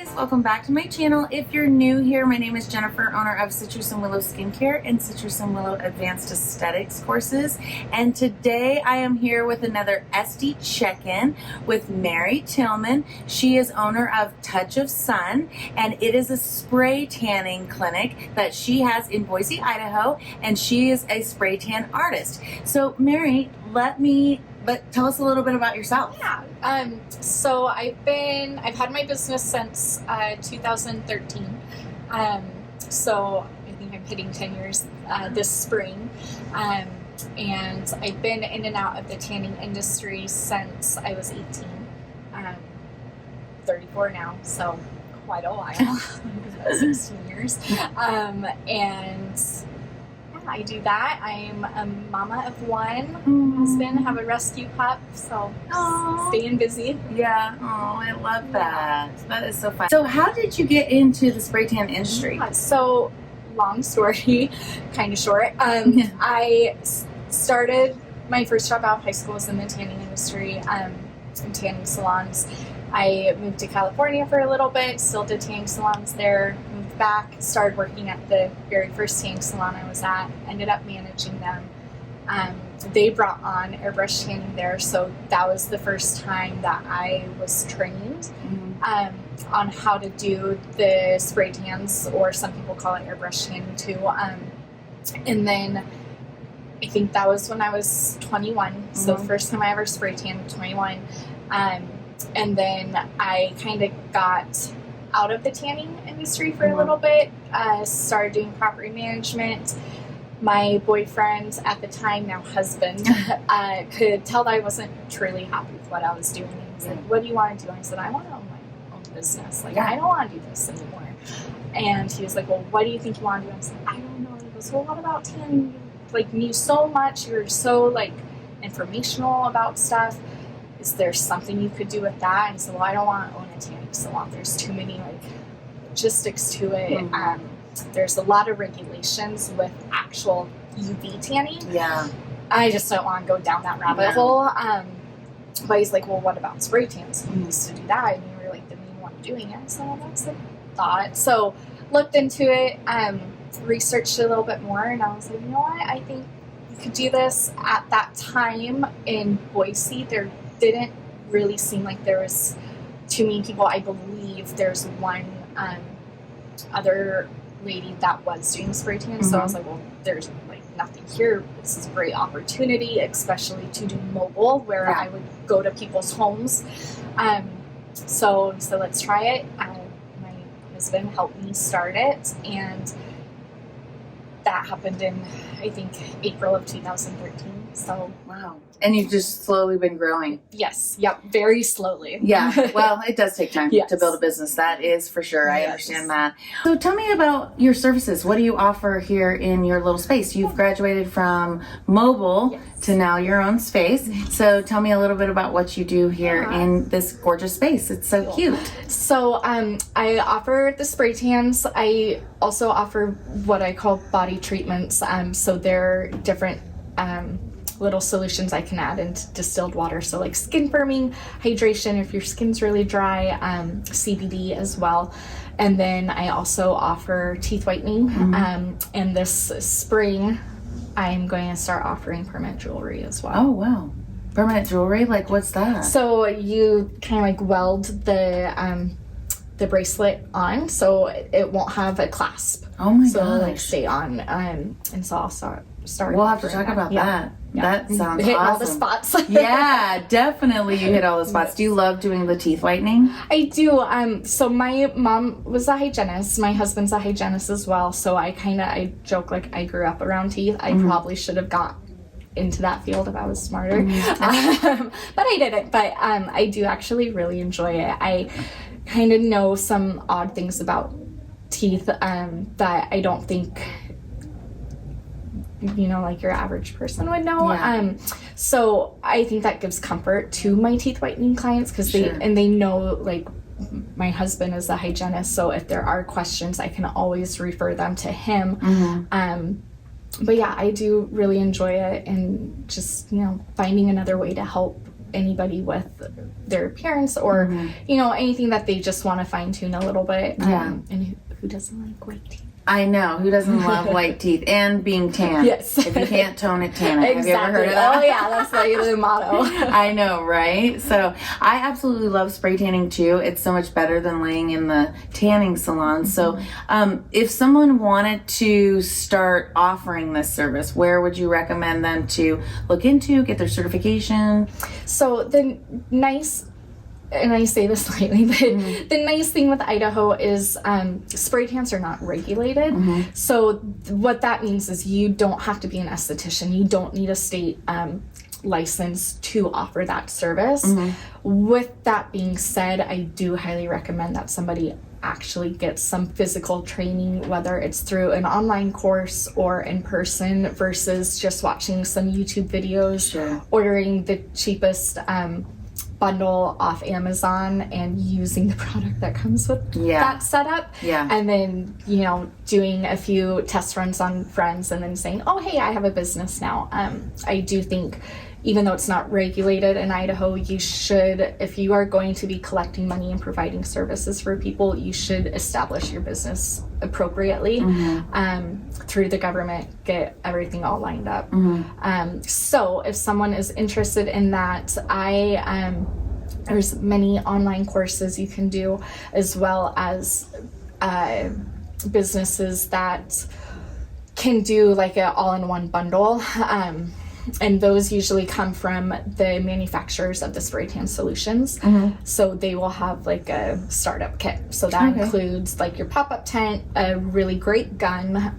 guys, welcome back to my channel. If you're new here, my name is Jennifer, owner of Citrusandwillow Skincare and Citrusandwillow Advanced Aesthetics courses. And today I am here with another ESTY Check-In with Maire Tillman. She is owner of Touch of Sun, and it is a spray tanning clinic that she has in Boise, Idaho, and she is a spray tan artist. So Maire, tell us a little bit about yourself. Yeah. So I've had my business since 2013. So I think I'm hitting 10 years this spring. And I've been in and out of the tanning industry since I was 18. 34 now, so quite a while. 16 years. And I do that. I'm a mama of one, husband, have a rescue pup, so staying busy. Yeah. Oh, I love that. That is so fun. So how did you get into the spray tan industry? So long story, kind of short. I started my first job out of high school was in the tanning industry, in tanning salons. I moved to California for a little bit, still did tanning salons there, moved back, started working at the very first tanning salon I was at, ended up managing them. They brought on airbrush tanning there, so that was the first time that I was trained on how to do the spray tans, or some people call it airbrush tanning too. And then I think that was when I was 21, so the first time I ever spray tanned, 21. And then I kind of got out of the tanning industry for a little bit, started doing property management. My boyfriend at the time, now husband, could tell that I wasn't truly happy with what I was doing. He was like, "What do you want to do?" I said, "I want to own my own business. I don't want to do this anymore." And he was like, "Well, what do you think you want to do?" I said, "I don't know." He goes, "Well, what about tanning? You knew so much. You're so informational about stuff. Is there something you could do with that?" And so, "Well, I don't want to own a tanning salon. There's too many logistics to it. There's a lot of regulations with actual UV tanning. Yeah, I just don't want to go down that rabbit hole." But he's like, "Well, what about spray tans? You used to do that, and you were the main one doing it." So that's a thought. So looked into it, researched it a little bit more, and I was like, you know what? I think you could do this. At that time in Boise, there didn't really seem like there was too many people. I believe there's one other lady that was doing spray tan, so I was like, well, there's nothing here. This is a great opportunity, especially to do mobile, where I would go to people's homes. So let's try it. My husband helped me start it, and that happened in, I think, April of 2013. So wow. And you've just slowly been growing. Yes. Yep. Very slowly. Yeah. Well, it does take time to build a business. That is for sure. I understand that. So tell me about your services. What do you offer here in your little space? You've graduated from mobile to now your own space. So tell me a little bit about what you do here in this gorgeous space. It's so cute. So I offer the spray tans. I also offer what I call body treatments. So they're different little solutions I can add into distilled water. So skin firming, hydration if your skin's really dry, CBD as well. And then I also offer teeth whitening. And this spring, I'm going to start offering permanent jewelry as well. Oh, wow. Permanent jewelry? What's that? So you kind of weld the bracelet on, so it won't have a clasp. Oh my gosh. Stay on. And so I'll start. We'll have to talk about that. Yeah. That sounds hit awesome. All the spots. Yeah, definitely you hit all the spots. Do you love doing the teeth whitening? I do. So my mom was a hygienist. My husband's a hygienist as well. So I joke I grew up around teeth. I probably should have got into that field if I was smarter. But I didn't. But I do actually really enjoy it. I kind of know some odd things about teeth that I don't think your average person would know. So I think that gives comfort to my teeth whitening clients, because they know my husband is a hygienist, so if there are questions I can always refer them to him. But yeah, I do really enjoy it, and just finding another way to help anybody with their appearance or, you know, anything that they just want to fine tune a little bit. And who doesn't like white teeth? I know. Who doesn't love white teeth and being tan? Yes. If you can't tone it, tan it. Exactly. Have you ever heard of that? Oh, yeah. That's like the motto. I know, right? So I absolutely love spray tanning too. It's so much better than laying in the tanning salon. So if someone wanted to start offering this service, where would you recommend them to look into, get their certification? So the nice, and I say this lightly, but the nice thing with Idaho is spray tans are not regulated. So what that means is you don't have to be an esthetician. You don't need a state license to offer that service. With that being said, I do highly recommend that somebody actually gets some physical training, whether it's through an online course or in person versus just watching some YouTube videos, ordering the cheapest bundle off Amazon and using the product that comes with that setup. And then, you know, doing a few test runs on friends and then saying, oh, hey, I have a business now. I do think, even though it's not regulated in Idaho, you should, if you are going to be collecting money and providing services for people, you should establish your business appropriately through the government, get everything all lined up. So if someone is interested in that, there's many online courses you can do, as well as businesses that can do like an all-in-one bundle. And those usually come from the manufacturers of the spray tan solutions. So they will have like a startup kit. So that includes like your pop-up tent, a really great gun,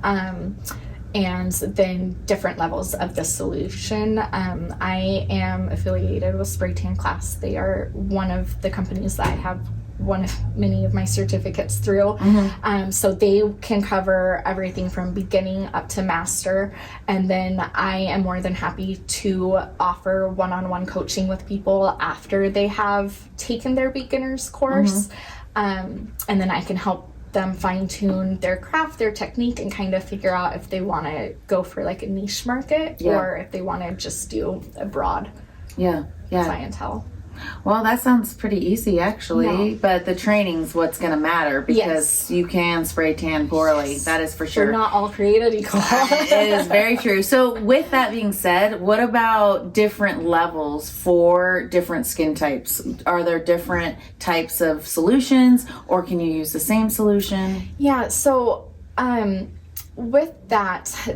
and then different levels of the solution. I am affiliated with Spray Tan Class. They are one of the companies that I have one of many of my certificates through. So they can cover everything from beginning up to master. And then I am more than happy to offer one-on-one coaching with people after they have taken their beginner's course. And then I can help them fine-tune their craft, their technique, and kind of figure out if they want to go for like a niche market or if they want to just do a broad clientele. Well, that sounds pretty easy actually, but the training's what's going to matter, because you can spray tan poorly. That is for sure. We're not all created equal. It is very true. So with that being said, what about different levels for different skin types? Are there different types of solutions, or can you use the same solution? Yeah, so with that,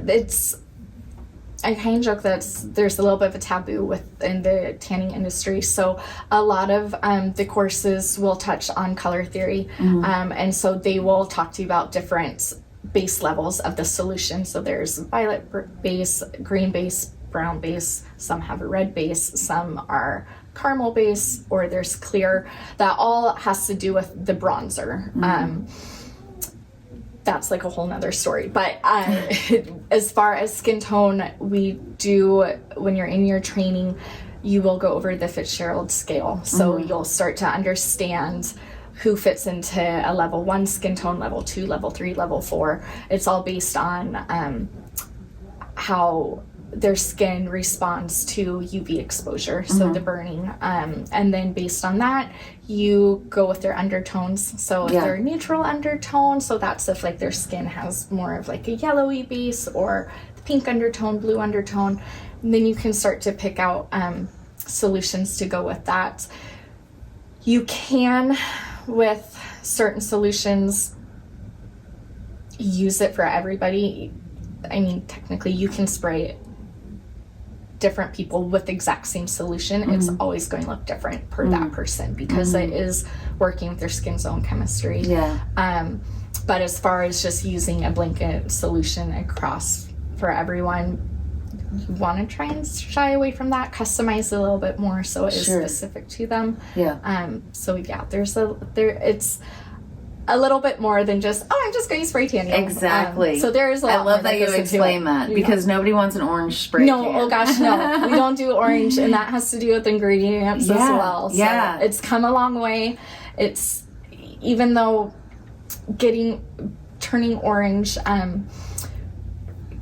I kind of joke that there's a little bit of a taboo within the tanning industry. So a lot of the courses will touch on color theory. And so they will talk to you about different base levels of the solution. So there's violet base, green base, brown base. Some have a red base. Some are caramel base, or there's clear. That all has to do with the bronzer. That's like a whole nother story. But as far as skin tone, we do, when you're in your training, you will go over the Fitzgerald scale. So you'll start to understand who fits into a level 1 skin tone, level 2, level 3, level 4. It's all based on how their skin responds to UV exposure, so the burning. And then based on that, you go with their undertones. So if they're neutral undertone, so that's if like their skin has more of like a yellowy base, or the pink undertone, blue undertone, and then you can start to pick out solutions to go with that. You can, with certain solutions, use it for everybody. I mean, technically you can spray different people with the exact same solution. It's always going to look different per that person, because it is working with their skin's own chemistry. But as far as just using a blanket solution across for everyone, you want to try and shy away from that, customize it a little bit more so it is specific to them. So it's a little bit more than just, I'm just going to spray tan you. Exactly. So there's a lot. I love that you explain that, because nobody wants an orange spray tan. Oh gosh, no. We don't do orange, and that has to do with ingredients as well. So it's come a long way. It's, even though turning orange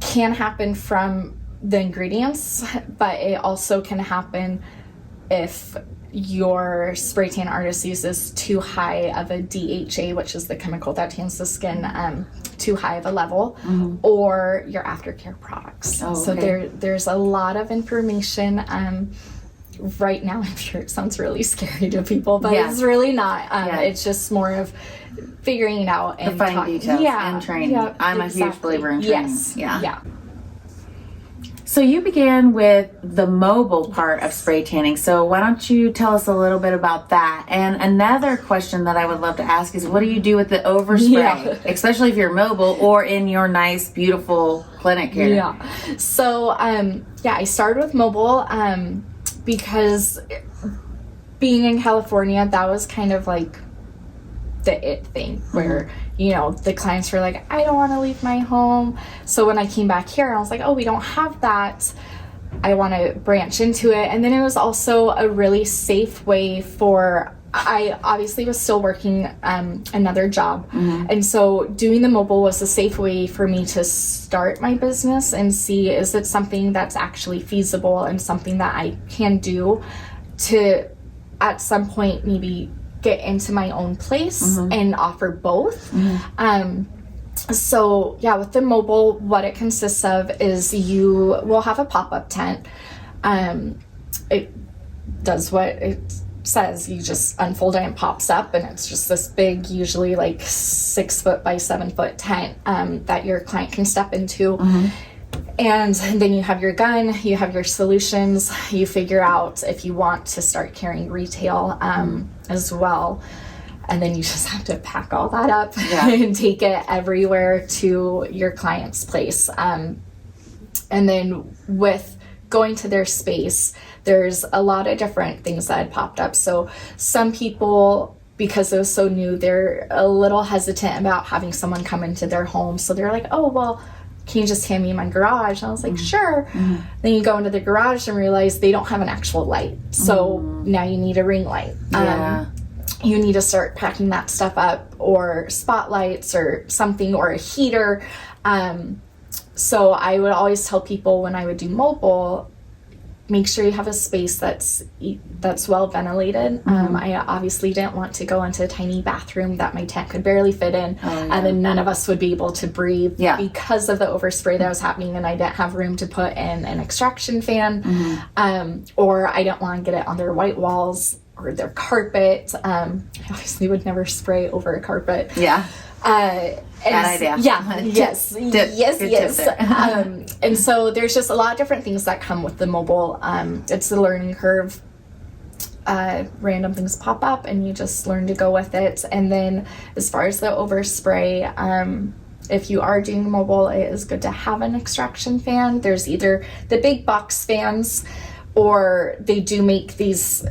can happen from the ingredients, but it also can happen if your spray tan artist uses too high of a DHA, which is the chemical that tans the skin, too high of a level, or your aftercare products. So there's a lot of information. Right now, I'm sure it sounds really scary to people, but it's really not. It's just more of figuring it out and the fine details and training. I'm a huge believer in training. Yeah. So you began with the mobile part of spray tanning. So why don't you tell us a little bit about that? And another question that I would love to ask is, what do you do with the overspray, especially if you're mobile or in your nice, beautiful clinic here? So, I started with mobile because being in California, that was kind of like the it thing where the clients were like, I don't want to leave my home. So when I came back here, I was like, oh, we don't have that. I want to branch into it. And then it was also a really safe way for, I obviously was still working another job. And so doing the mobile was a safe way for me to start my business and see, is it something that's actually feasible and something that I can do to at some point maybe get into my own place and offer both. So with the mobile, what it consists of is you will have a pop-up tent. It does what it says. You just unfold it and it pops up, and it's just this big, usually like 6 foot by 7 foot tent that your client can step into. And then you have your gun, you have your solutions, you figure out if you want to start carrying retail as well. And then you just have to pack all that up and take it everywhere to your client's place. And then with going to their space, there's a lot of different things that had popped up. So some people, because it was so new, they're a little hesitant about having someone come into their home. So they're like, oh, well, can you just hand me my garage? And I was like, sure. Then you go into the garage and realize they don't have an actual light. So now you need a ring light. You need to start packing that stuff up, or spotlights or something, or a heater. So I would always tell people when I would do mobile, make sure you have a space that's well ventilated. I obviously didn't want to go into a tiny bathroom that my tent could barely fit in, and then none of us would be able to breathe because of the overspray that was happening, and I didn't have room to put in an extraction fan, or I didn't want to get it on their white walls or their carpet. I obviously would never spray over a carpet. Bad idea. Yes. And so there's just a lot of different things that come with the mobile. It's a learning curve. Random things pop up and you just learn to go with it. And then as far as the overspray, if you are doing mobile, it is good to have an extraction fan. There's either the big box fans, or they do make these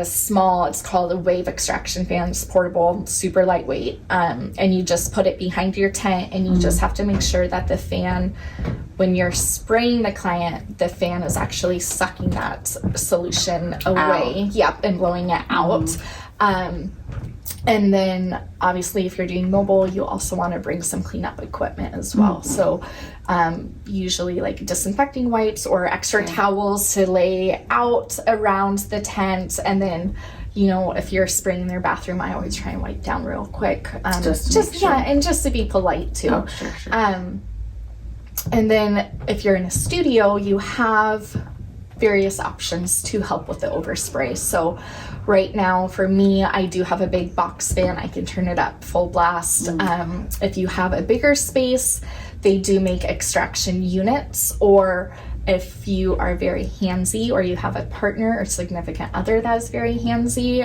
small, it's called a wave extraction fan. It's portable, super lightweight. And you just put it behind your tent, and you just have to make sure that the fan, when you're spraying the client, the fan is actually sucking that solution away. And blowing it out. And then obviously if you're doing mobile, you also want to bring some cleanup equipment as well. So usually like disinfecting wipes or extra towels to lay out around the tent. And then, if you're spraying in their bathroom, I always try and wipe down real quick. Just and just to be polite too. And then if you're in a studio, you have various options to help with the overspray. So right now for me, I do have a big box fan. I can turn it up full blast. If you have a bigger space, they do make extraction units, or if you are very handsy or you have a partner or significant other that is very handsy,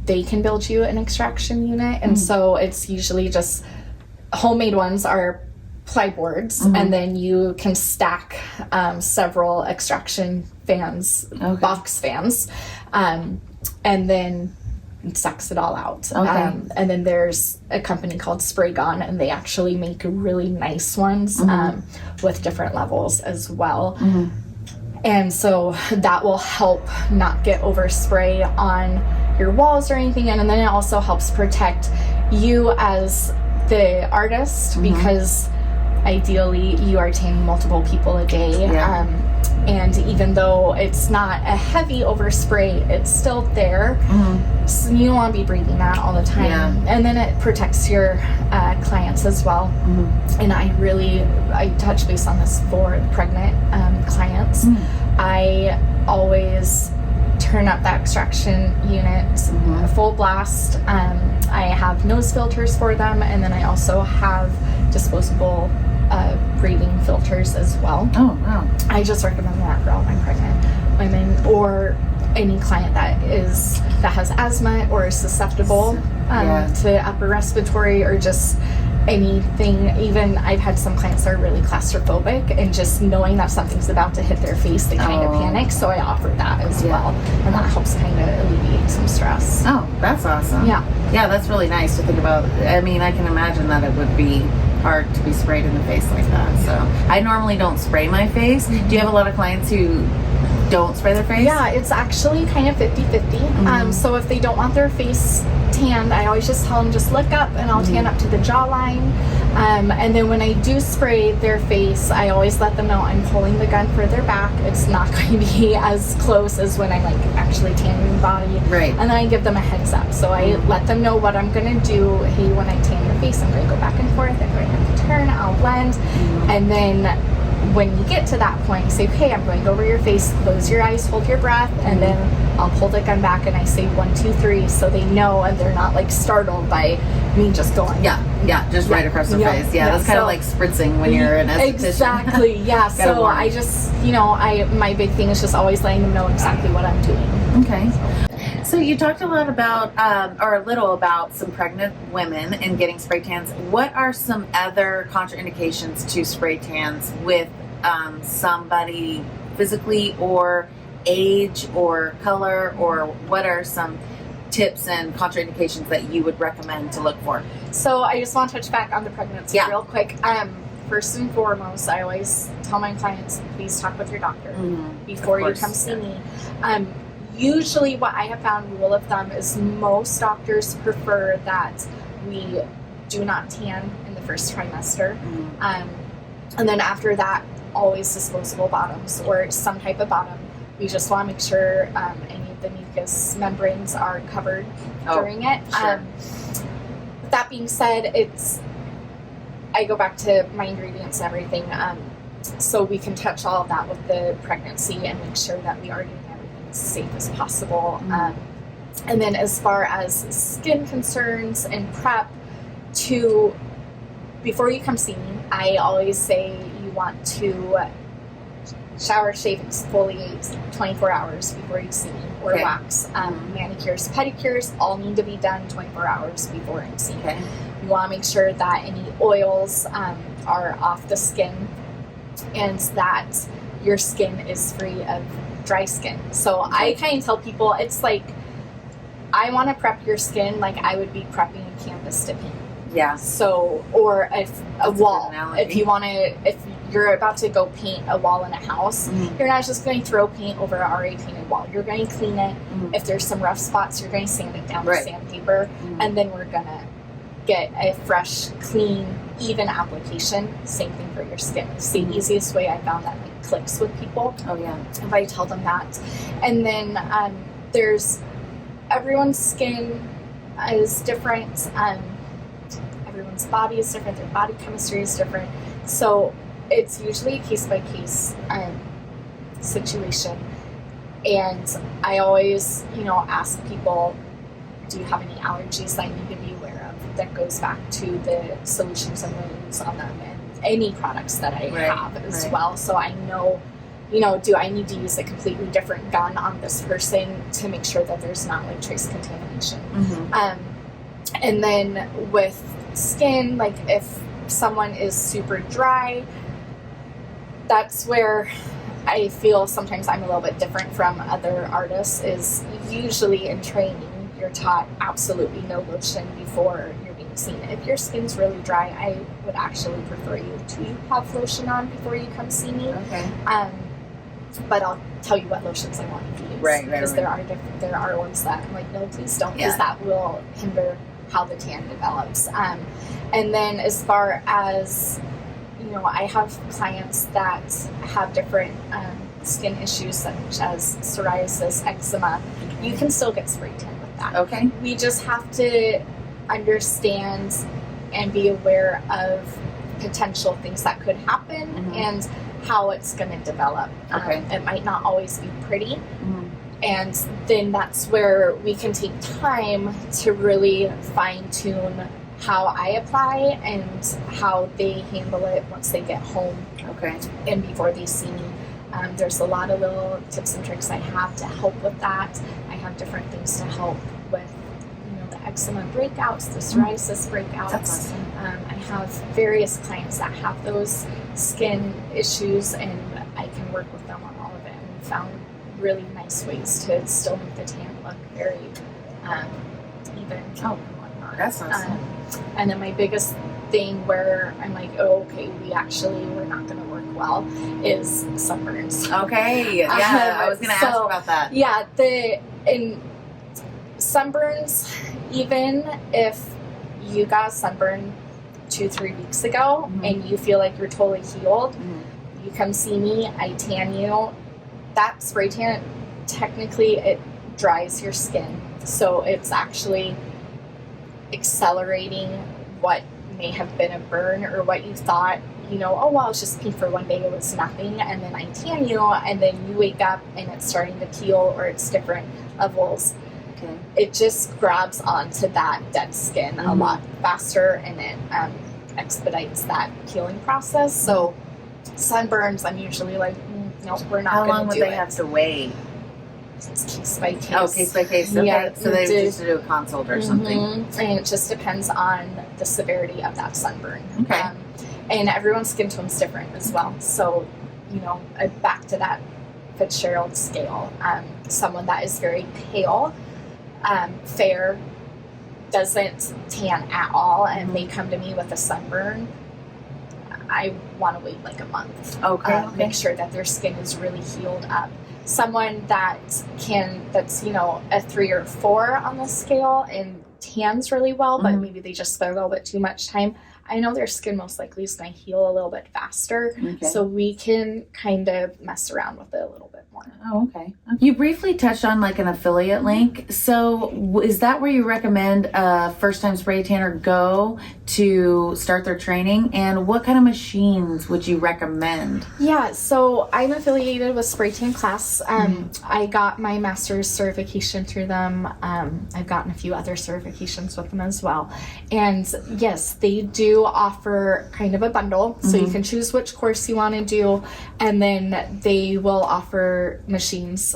they can build you an extraction unit. And so it's usually just homemade ones are ply boards, and then you can stack several extraction fans, box fans, and then it sucks it all out. And then there's a company called Spray Gun, and they actually make really nice ones with different levels as well. And so that will help not get overspray on your walls or anything. And then it also helps protect you as the artist, because ideally you are tanning multiple people a day. Yeah. And even though it's not a heavy overspray, it's still there. So you don't want to be breathing that all the time. Yeah. And then it protects your clients as well. And I touch base on this for pregnant clients. I always turn up that extraction unit full blast. I have nose filters for them, and then I also have disposable breathing filters as well. Oh, wow. I just recommend that for all my pregnant women or any client that has asthma or is susceptible to upper respiratory or just anything. Even I've had some clients that are really claustrophobic, and just knowing that something's about to hit their face, they kind of panic, so I offer that as well, and that helps kind of alleviate some stress. Oh, that's awesome. Yeah, that's really nice to think about. I mean, I can imagine that it would be hard to be sprayed in the face like that. So I normally don't spray my face. Do you have a lot of clients who don't spray their face? Yeah, it's actually kind of 50-50. So if they don't want their face tanned, I always just tell them just look up and I'll tan up to the jawline. And then when I do spray their face, I always let them know I'm pulling the gun further back. It's not going to be as close as when I'm like actually tanning the body. Right. And then I give them a heads up. So I let them know what I'm going to do. Hey, when I tan your face, I'm going to go back and forth. I'm going to have to turn, I'll blend. And then when you get to that point, you say, okay, I'm going over your face, close your eyes, hold your breath, and then I'll pull the gun back and I say 1, 2, 3, so they know and they're not like startled by me just going. Just right across their face. That's kind of like spritzing when you're an esthetician. Exactly, yeah. So I just, my big thing is just always letting them know exactly what I'm doing. Okay. So you talked a lot about, or a little about some pregnant women and getting spray tans. What are some other contraindications to spray tans with somebody physically or age or color, or what are some tips and contraindications that you would recommend to look for? So I just want to touch back on the pregnancy real quick. First and foremost, I always tell my clients, please talk with your doctor before you come see me. Usually what I have found, rule of thumb, is most doctors prefer that we do not tan in the first trimester. And then after that, always disposable bottoms or some type of bottom. We just want to make sure any of the mucous membranes are covered during it. Sure. With that being said, I go back to my ingredients and everything, so we can touch all of that with the pregnancy and make sure that we are doing everything as safe as possible. And then as far as skin concerns and prep, before you come see me, I always say you want to shower, shave, exfoliate 24 hours before you see me, or wax. Manicures, pedicures all need to be done 24 hours before you see me. You want to make sure that any oils are off the skin and that your skin is free of dry skin. So I kind of tell people, it's like, I want to prep your skin like I would be prepping a canvas to paint. Yeah. So, or a wall. If you're about to go paint a wall in a house, you're not just going to throw paint over an already painted wall. You're going to clean it. If there's some rough spots, you're going to sand it down with sandpaper, and then we're going to get a fresh, clean, even application. Same thing for your skin. It's the easiest way I found that clicks with people. If I tell them that. And then everyone's skin is different. Everyone's body is different. Their body chemistry is different. So it's usually a case-by-case situation. And I always, ask people, do you have any allergies that I need to be aware of? That goes back to the solutions I'm going to use on them and any products that I have as well. So I know, do I need to use a completely different gun on this person to make sure that there's not trace contamination? And then with skin, if someone is super dry, that's where I feel sometimes I'm a little bit different from other artists. Is usually in training you're taught absolutely no lotion before you're being seen. If your skin's really dry, I would actually prefer you to have lotion on before you come see me. But I'll tell you what lotions I want you to use. Because there are ones that I'm like, no, please don't, because that will hinder how the tan develops. And then as far as, I have clients that have different skin issues such as psoriasis, eczema. You can still get spray tan with that. Okay. We just have to understand and be aware of potential things that could happen and how it's going to develop. Okay. It might not always be pretty. And then that's where we can take time to really fine-tune how I apply and how they handle it once they get home. Okay. And before they see me. There's a lot of little tips and tricks I have to help with that. I have different things to help with, the eczema breakouts, the psoriasis breakouts. That's awesome. I have various clients that have those skin issues, and I can work with them on all of it. And we found really nice ways to still make the tan look very even. Oh, that's awesome. And then my biggest thing where I'm like, we're not going to work well is sunburns. Okay. Yeah, I was going to ask about that. Yeah, in sunburns, even if you got a sunburn 2-3 weeks ago and you feel like you're totally healed, you come see me, I tan you. That spray tan, technically, it dries your skin. So it's actually accelerating what may have been a burn or what you thought, it's just pink for one day, it was nothing, and then I tan you, and then you wake up and it's starting to peel or it's different levels. Okay. It just grabs onto that dead skin a lot faster, and it expedites that healing process. So sunburns, I'm usually like, nope, we're not going to do it. How long would they have to wait? It's case by case. Oh, case by case. Okay. Yeah, so they just do a consult or something. And it just depends on the severity of that sunburn. Okay. And everyone's skin tone's different as well. So, back to that Fitzgerald scale, someone that is very pale, fair, doesn't tan at all, and they come to me with a sunburn, I want to wait like a month. Okay. Make sure that their skin is really healed up. Someone that's a 3 or 4 on the scale and tans really well, but maybe they just spend a little bit too much time, I know their skin most likely is going to heal a little bit faster. Okay. So we can kind of mess around with it a little bit more. Oh, okay. You briefly touched on like an affiliate link. So is that where you recommend a first-time spray tanner go to start their training? And what kind of machines would you recommend? Yeah, so I'm affiliated with Spray Tan Class. I got my master's certification through them. I've gotten a few other certifications with them as well. And yes, they do offer kind of a bundle. So you can choose which course you want to do, and then they will offer machines.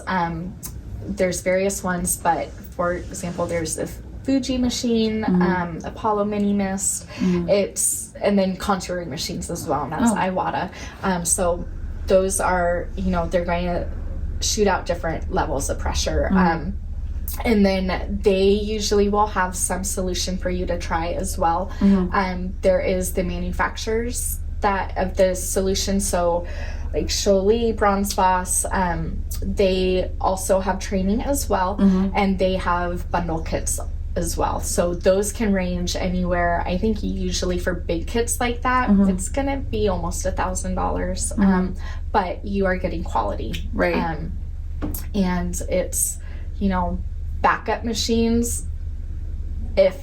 There's various ones, but for example, there's a Fuji machine, Apollo Mini Mist, and then contouring machines as well, and that's Iwata. So those are, they're going to shoot out different levels of pressure. And then they usually will have some solution for you to try as well. There is the manufacturers of the solution. So like Jolie, Bronze Boss, they also have training as well, and they have bundle kits as well. So those can range anywhere. I think usually for big kits like that, it's gonna be almost $1,000, but you are getting quality, right? And it's backup machines. If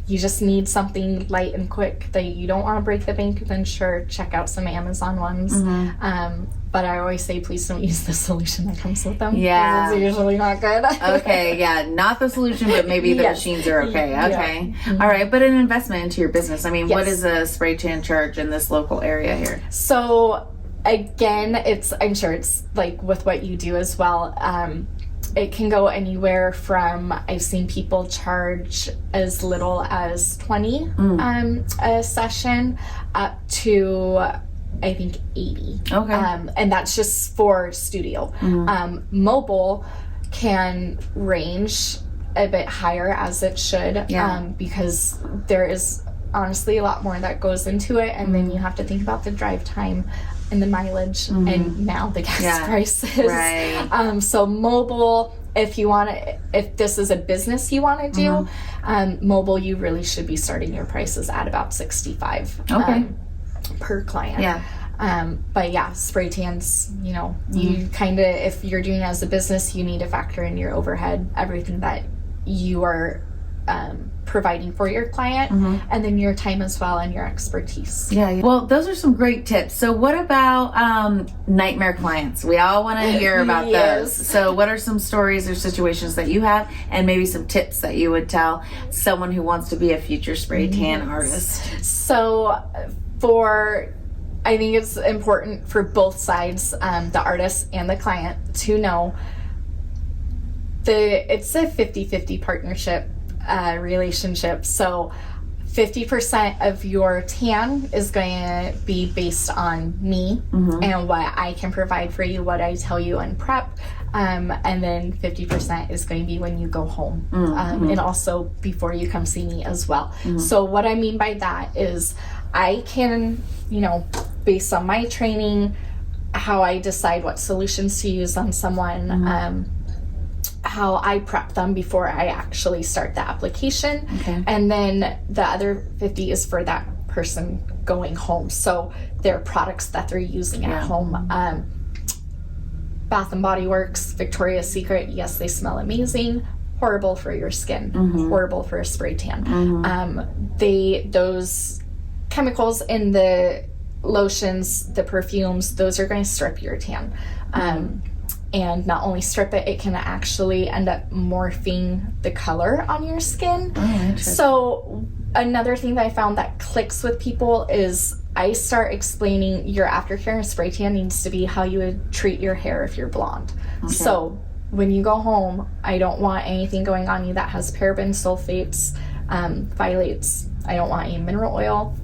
you just need something light and quick that you don't want to break the bank, then sure, check out some Amazon ones. But I always say, please don't use the solution that comes with them. Yeah. It's usually not good. Okay, yeah, not the solution, but maybe the machines are okay. Okay. Yeah. All right, but an investment into your business. I mean, what is a spray tan charge in this local area here? So again, I'm sure it's like with what you do as well. It can go anywhere from, I've seen people charge as little as $20 a session up to, I think, $80. Okay. And that's just for studio. Mobile can range a bit higher, as it should, because there is honestly a lot more that goes into it, and then you have to think about the drive time and the mileage and now the gas prices. Right. So mobile, if this is a business you want to do, mobile, you really should be starting your prices at about $65. Okay. per client. Yeah. But yeah, spray tans, you kind of, if you're doing it as a business, you need to factor in your overhead, everything that you are providing for your client, and then your time as well and your expertise. Yeah. Well, those are some great tips. So what about nightmare clients? We all want to hear about those. So what are some stories or situations that you have, and maybe some tips that you would tell someone who wants to be a future spray tan artist? So I think it's important for both sides, the artist and the client, to know it's a 50-50 partnership relationship. So 50% of your tan is going to be based on me and what I can provide for you, what I tell you in prep. And then 50% is going to be when you go home, and also before you come see me as well. So what I mean by that is I can, based on my training, how I decide what solutions to use on someone, how I prep them before I actually start the application. And then the other 50 is for that person going home. So their products that they're using at home. Bath and Body Works, Victoria's Secret, yes, they smell amazing. Horrible for your skin. Horrible for a spray tan. Those chemicals in the lotions, the perfumes, those are going to strip your tan. And not only strip it, it can actually end up morphing the color on your skin. So another thing that I found that clicks with people is I start explaining your aftercare and spray tan needs to be how you would treat your hair if you're blonde. So when you go home, I don't want anything going on you that has parabens, sulfates, phthalates. I don't want any mineral oil,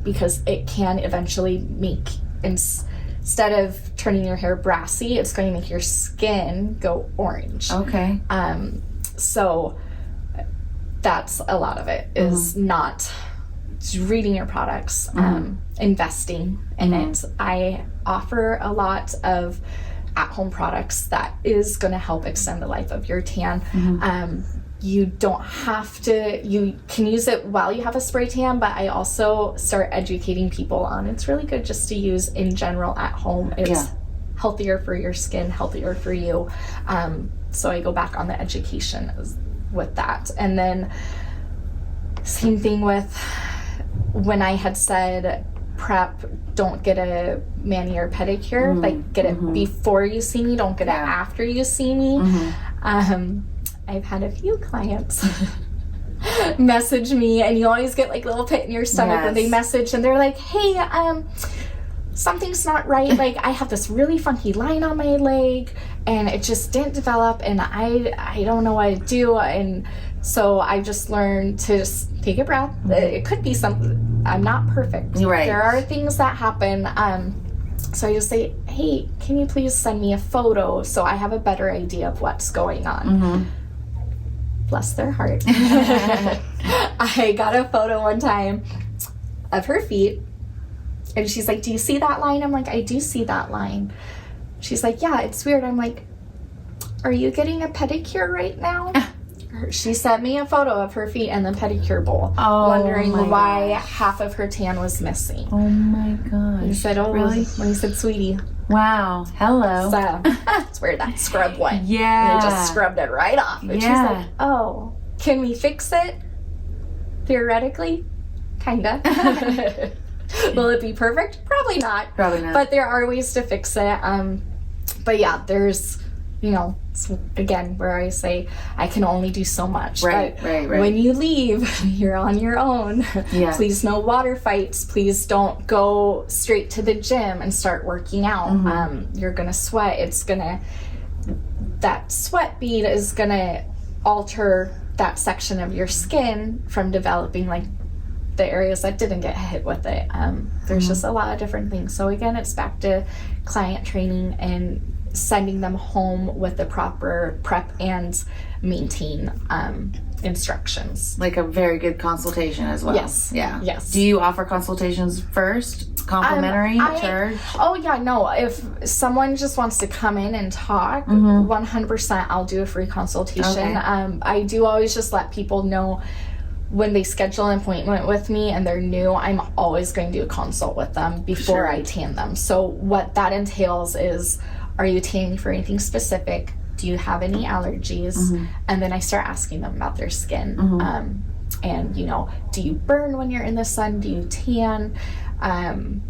because it can eventually make, instead of turning your hair brassy, it's going to make your skin go orange. So that's a lot of it, is not reading your products, investing in it. I offer a lot of at-home products that is going to help extend the life of your tan. You don't have to, you can use it while you have a spray tan, but I also start educating people on it's really good just to use in general at home. It's healthier for your skin, healthier for you. So I go back on the education with that. And then same thing with when I had said prep, don't get a mani or pedicure, like get it before you see me, don't get it after you see me. I've had a few clients message me, and you always get like a little pit in your stomach when they message and they're like, hey, something's not right. Like I have this really funky line on my leg and it just didn't develop and I don't know what to do. And so I just learned to just take a breath. It could be something, I'm not perfect. There are things that happen. So I just say, hey, can you please send me a photo so I have a better idea of what's going on? Bless their heart. I got a photo one time of her feet and she's like, do you see that line? I'm like, I do see that line. She's like, yeah, it's weird. I'm like, are you getting a pedicure right now? She sent me a photo of her feet and the pedicure bowl, wondering why half of her tan was missing. Oh my gosh. He said, oh, really? When he said, sweetie. Wow. Hello. So that's where that scrub went. Yeah. And they just scrubbed it right off. And she's like, oh, can we fix it? Theoretically, kinda. Will it be perfect? Probably not. Probably not. But there are ways to fix it. But yeah, there's, it's, again, where I say I can only do so much. Right. When you leave, you're on your own. Yeah. Please no water fights. Please don't go straight to the gym and start working out. You're gonna sweat. That sweat bead is gonna alter that section of your skin from developing like the areas that didn't get hit with it. There's just a lot of different things. So again, it's back to client training and sending them home with the proper prep and maintain instructions. Like a very good consultation as well. Yes. Yeah. Yes. Do you offer consultations first? Complimentary? Charge? Oh yeah, no. If someone just wants to come in and talk, 100% I'll do a free consultation. Okay. I do always just let people know when they schedule an appointment with me and they're new, I'm always going to do a consult with them before I tan them. So what that entails is, are you tanning for anything specific? Do you have any allergies? And then I start asking them about their skin. And, you know, do you burn when you're in the sun? Do you tan? And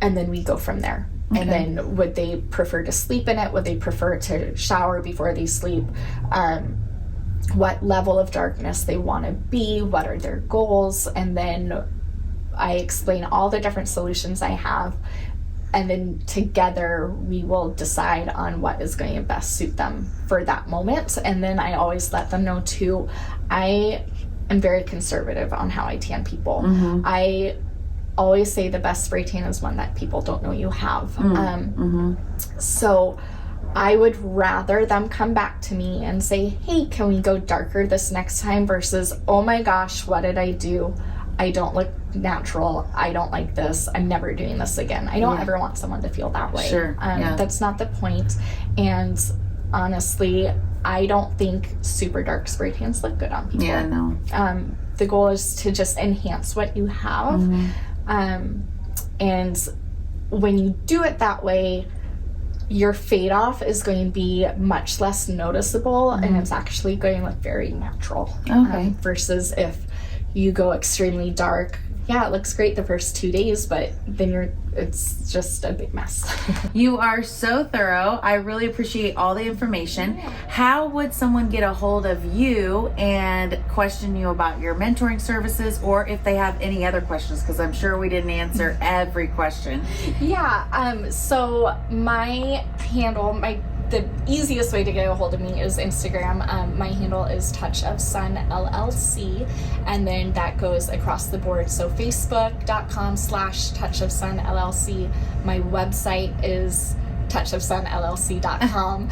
then we go from there. Okay. And then would they prefer to sleep in it? Would they prefer to shower before they sleep? What level of darkness they want to be? What are their goals? And then I explain all the different solutions I have. And then together we will decide on what is going to best suit them for that moment. And then I always let them know too, I am very conservative on how I tan people. I always say the best spray tan is one that people don't know you have. So I would rather them come back to me and say, hey, can we go darker this next time, versus, oh my gosh, what did I do? I don't look natural. I don't like this. I'm never doing this again. I don't ever want someone to feel that way. That's not the point. And honestly, I don't think super dark spray tans look good on people. The goal is to just enhance what you have. And when you do it that way, your fade off is going to be much less noticeable, and it's actually going to look very natural. Versus if you go extremely dark, it looks great the first 2 days, but then it's just a big mess. You are so thorough. I really appreciate all the information. How would someone get a hold of you and question you about your mentoring services, or if they have any other questions? Because I'm sure we didn't answer every question. So my handle, the easiest way to get a hold of me is Instagram. My handle is Touch of Sun LLC, and then that goes across the board. So Facebook.com/Touch of Sun LLC. My website is touchofsunllc.com.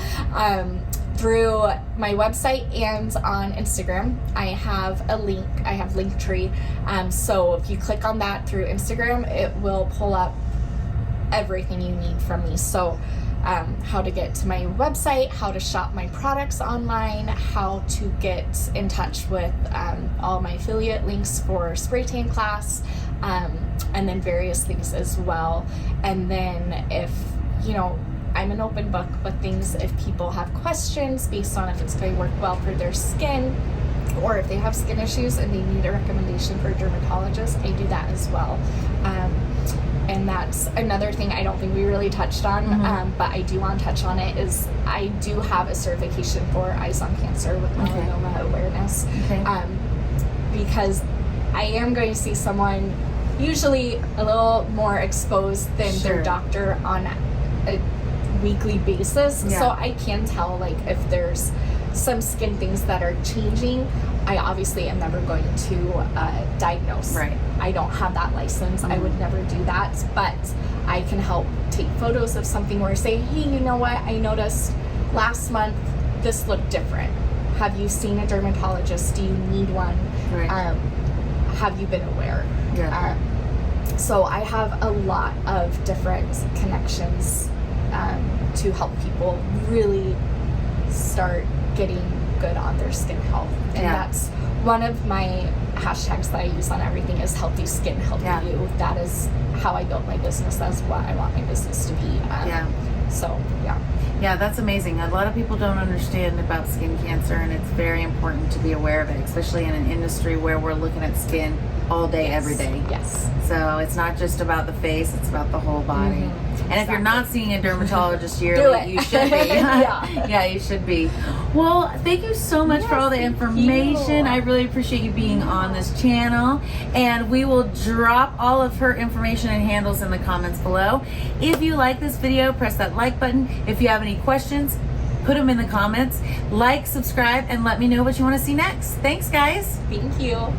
Through my website and on Instagram, I have a link. I have Linktree. So if you click on that through Instagram, it will pull up everything you need from me. So how to get to my website, how to shop my products online, how to get in touch with all my affiliate links for spray tan class, and then various things as well. And then if, I'm an open book with things. If people have questions based on if it's going to work well for their skin, or if they have skin issues and they need a recommendation for a dermatologist, I do that as well. And that's another thing I don't think we really touched on, but I do want to touch on it, is I do have a certification for Eyes on Cancer with melanoma awareness. Because I am going to see someone usually a little more exposed than their doctor on a weekly basis. So I can tell, like, if there's some skin things that are changing. I obviously am never going to diagnose. I don't have that license. I would never do that, but I can help take photos of something where I say, hey, you know what? I noticed last month this looked different. Have you seen a dermatologist? Do you need one? Have you been aware? So I have a lot of different connections to help people really start getting good on their skin health. And that's one of my hashtags that I use on everything is healthy skin, healthy you. That is how I built my business. That's what I want my business to be. Yeah, that's amazing. A lot of people don't understand about skin cancer, and it's very important to be aware of it, especially in an industry where we're looking at skin all day, every day. So it's not just about the face, it's about the whole body. And if you're not seeing a dermatologist yearly, you should be. You should be. Well, thank you so much for all the information. I really appreciate you being on this channel. And we will drop all of her information and handles in the comments below. If you like this video, press that like button. If you have any questions, put them in the comments. Like, subscribe, and let me know what you want to see next. Thanks, guys. Thank you.